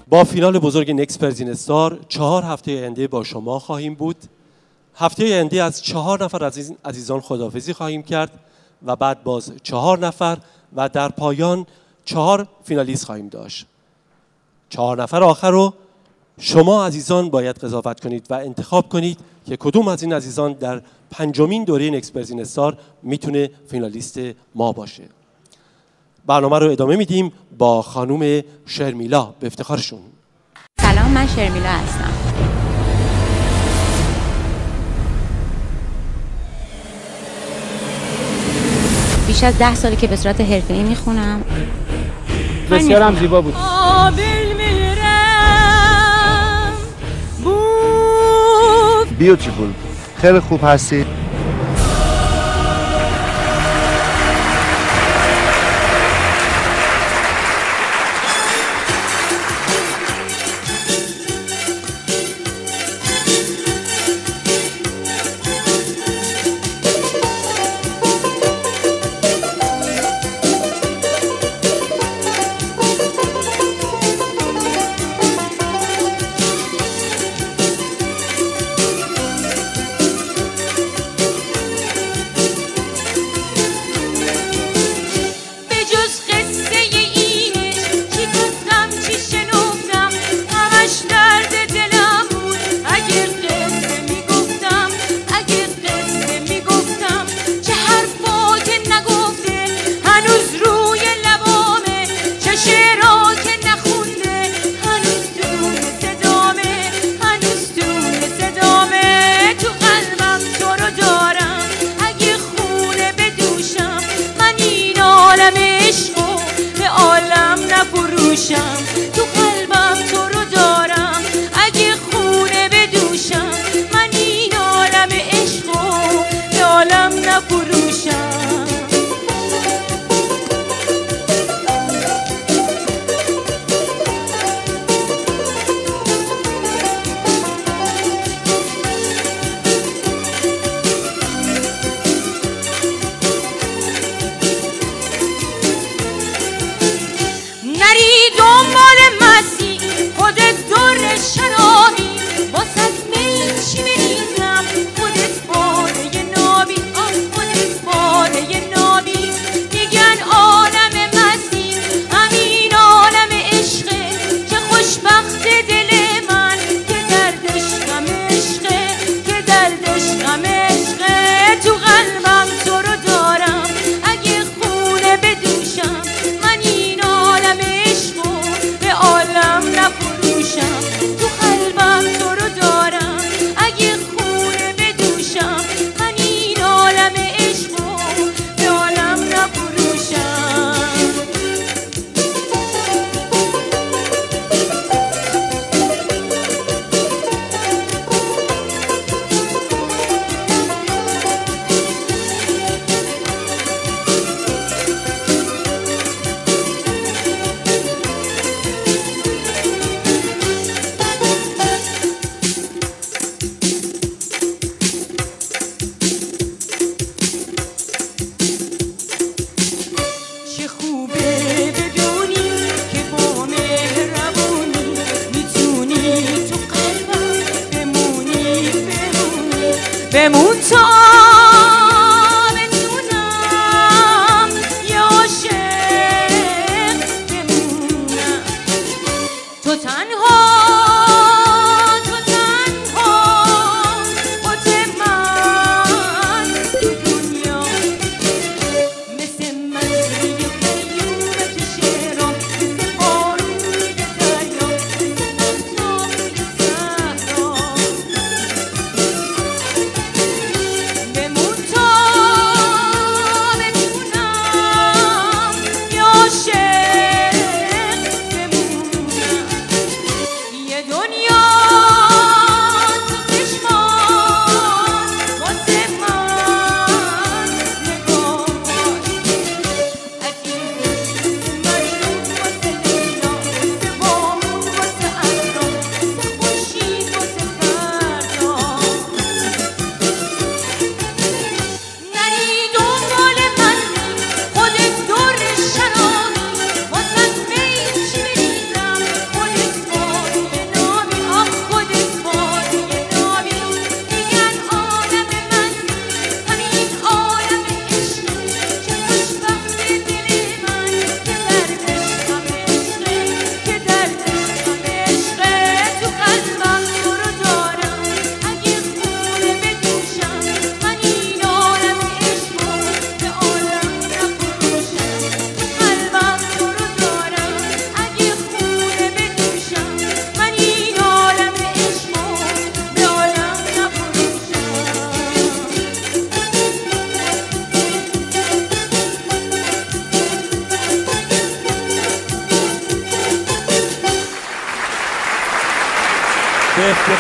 با فینال بزرگ نکس پرزین استار 4 هفته آینده با شما خواهیم بود. هفته آینده از 4 نفر از عزیزان خداحافظی خواهیم کرد و بعد باز 4 نفر و در پایان 4 فینالیست خواهیم داشت. 4 نفر آخر رو شما عزیزان باید قضاوت کنید و انتخاب کنید که کدوم از این عزیزان در 5مین دوره نکس پرزین استار میتونه فینالیست ما باشه. برنامه رو ادامه میدیم با خانم شرمیلا به افتخارشون. سلام، من شرمیلا هستم. بیش از 10 ساله که به صورت حرفه‌ای میخونم. بسیار هم زیبا بود. بیوتیفول، خیلی خوب هستی. تو قلبم تو رو دارم، اگه خونه بدوشم من این عالم عشقو به عالم نفروشم. بمون تا بتونم یه عاشق بمونم. تو تنها با من تو دنیا مثل منظری قیومت شعرام، مثل بارون دریا، مثل مهتاب صحرا.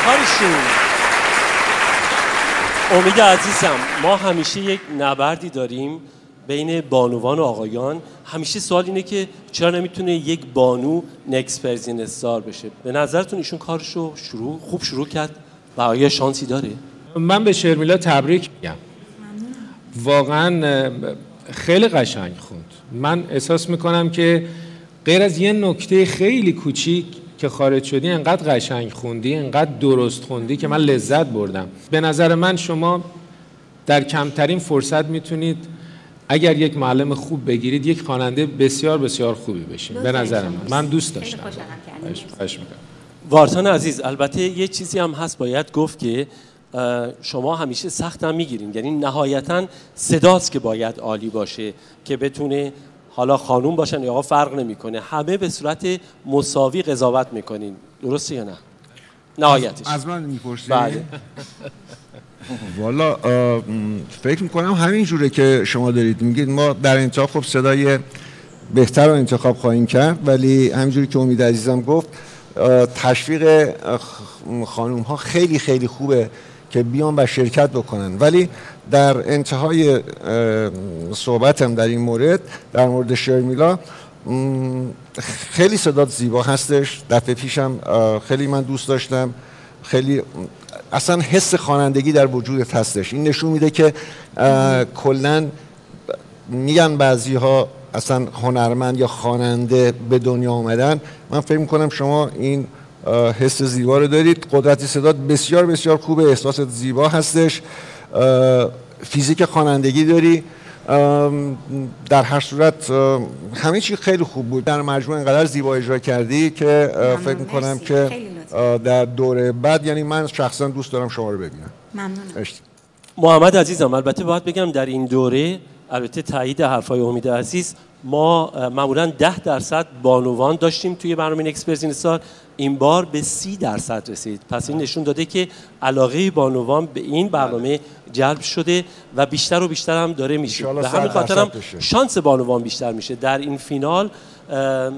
افتخارشون. امید عزیزم، ما همیشه یک نبردی داریم بین بانوان و آقایان. همیشه سوال اینه که چرا نمیتونه یک بانو نکست پرزین استار بشه؟ به نظرتون ایشون کارشو خوب شروع کرد و آیا شانسی داره؟ من به شرمیلا تبریک میگم. واقعا خیلی قشنگ خوند. من احساس میکنم که غیر از یه نکته خیلی کوچیک که خارج شدی انقدر قشنگ خوندی، انقدر درست خوندی که من لذت بردم. به نظر من شما در کمترین فرصت میتونید اگر یک معلم خوب بگیرید یک خواننده بسیار بسیار خوبی بشین. به نظر من دوست داشتم. خواهش میکنم. وارتان عزیز، البته یه چیزی هم هست باید گفت که شما همیشه سخت هم میگیرین، یعنی نهایتاً صداست که باید عالی باشه که بتونه، حالا خانوم باشن یا آقا فرق نمیکنه، همه به صورت مساوی قضاوت میکنین، درسته یا نه؟ نهایتش از من میپرسی؟ بله. والا فکر میکنم همین جوره که شما دارید میگید. ما در انتخاب خب صدای بهتر رو انتخاب خواهیم کرد، ولی همینجوری که امید عزیزم گفت تشویق خانوم ها خیلی خیلی خوبه که بیان و شرکت بکنن. ولی در انتهای صحبتم در این مورد، در مورد شرمیلا، خیلی صدات زیبا هستش. دفعه پیشم خیلی من دوست داشتم، خیلی اصلا حس خوانندگی در وجودت هستش. این نشون میده که کلاً میگن بعضی ها اصلا هنرمند یا خواننده به دنیا آمدن. من فکر میکنم شما این حس زیبا رو دارید. قدرت صدات بسیار بسیار خوبه، احساست زیبا هستش، فیزیک خوانندگی داری. در هر صورت همه چی خیلی خوب بود. در مجموع اینقدر زیبا اجرا کردی که فکر میکنم که در دوره بعد، یعنی من شخصا دوست دارم شما رو ببینم. ممنونم. محمد عزیزم، البته باید بگم در این دوره، البته تایید حرفای امید عزیز، ما معمولا 10% بانوان داشتیم توی برنامه نکست پرزین استار، این بار به 30% رسید. پس این نشون داده که علاقه بانوان به این برنامه جلب شده و بیشتر و بیشتر هم داره میشه. به همین خاطر هم شانس بانوان بیشتر میشه. در این فینال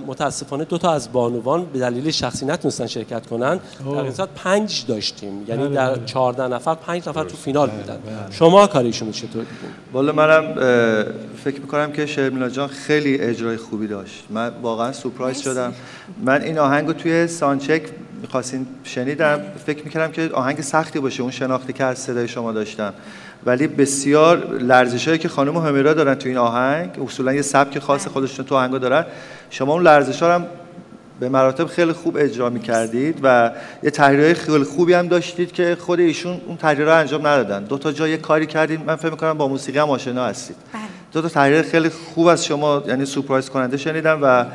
متاسفانه 2 تا از بانوان به دلیل شخصی نتونستن شرکت کنن. در این صورت 5 داشتیم، یعنی در 14 نفر 5 نفر تو فینال بودن. شما کاریشون چطور دیدین؟ والا منم فکر میکنم که شرمیلا جان خیلی اجرای خوبی داشت. من واقعا سورپرایز شدم. من این آهنگو توی سانچک می‌خواستین شنیدم، فکر میکردم که آهنگ سختی باشه، اون شناختی که از صدای شما داشتم، ولی بسیار لرزشایی که خانم همیرا دارن تو این آهنگ، اصولا یه سبک خاص خودشون تو آهنگا دارن، شما اون لرزشا رو هم به مراتب خیلی خوب اجرا می‌کردید و یه تحریرهای خیلی خوبی هم داشتید که خود ایشون اون تحریرها انجام ندادن. 2 تا جای کاری کردید، من فکر می‌کنم با موسیقی هم آشنا هستید. 2 تا تحریر خیلی خوب از شما، یعنی سورپرایز کننده شنیدم و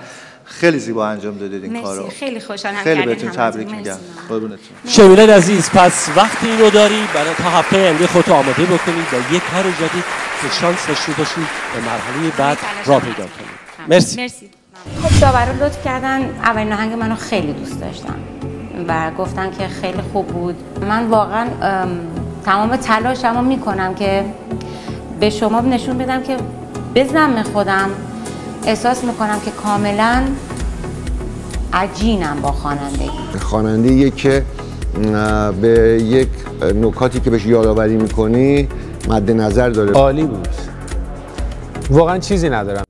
خیلی زیبا انجام دادید این کارو. خیلی خوشحالم. خیلی بهتون تبریک میگم. قربونتون. شمیلا عزیز، پس وقتی اینو داری برای تا هفته آینده خودت آماده بکنید و یک کار جدید که شانس داشته باشید به مرحله بعد راه پیدا کنید. مرسی. خب داورا لطف کردن. اولین آهنگ منو خیلی دوست داشتم و گفتن که خیلی خوب بود. من واقعا تمام تلاشمو میکنم که به شما نشون بدم که به ذم خودم احساس میکنم که کاملا عجینم با خوانندگی. خوانندگی که به یک نکاتی که بهش یادآوری میکنی مد نظر داره. عالی بود. واقعا چیزی ندارم.